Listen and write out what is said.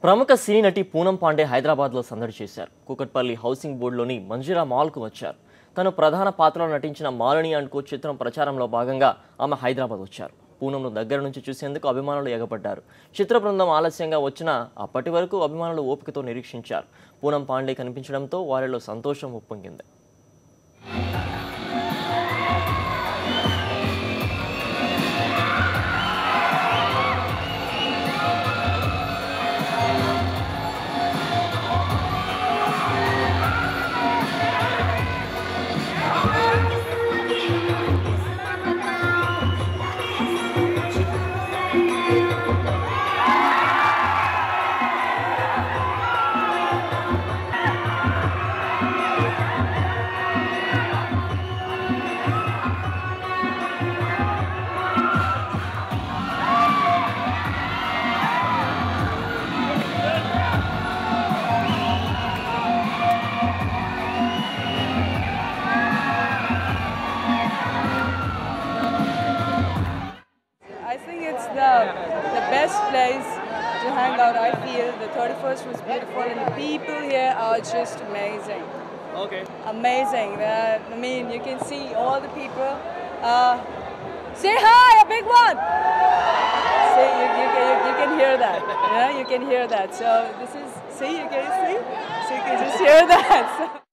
ప్రముఖ సినీ నటి పూనం పాండే హైదరాబాద్లో సందడి చేశారు. కూకట్పల్లి హౌసింగ్ బోర్డులోని మంజిరా మాల్కు వచ్చారు. తను ప్రధాన పాత్రలో నటించిన మాలిని అండ్ కో చిత్రం ప్రచారంలో భాగంగా ఆమె హైదరాబాద్ వచ్చారు. పూనంను దగ్గర నుంచి చూసేందుకు అభిమానులు ఎగబడ్డారు. చిత్ర బృందం ఆలస్యంగా వచ్చినా అప్పటి వరకు అభిమానులు ఓపికతో నిరీక్షించారు. పూనం పాండే కనిపించడంతో వారిలో సంతోషం ఉప్పొంగింది. I think it's the best place to hang out. I feel the 31st was beautiful, and the people here are just amazing. Okay. Amazing. I mean, you can see all the people. Say hi, a big one. See, you can hear that. You can hear that. So this is, see, you can see, so you can just hear that.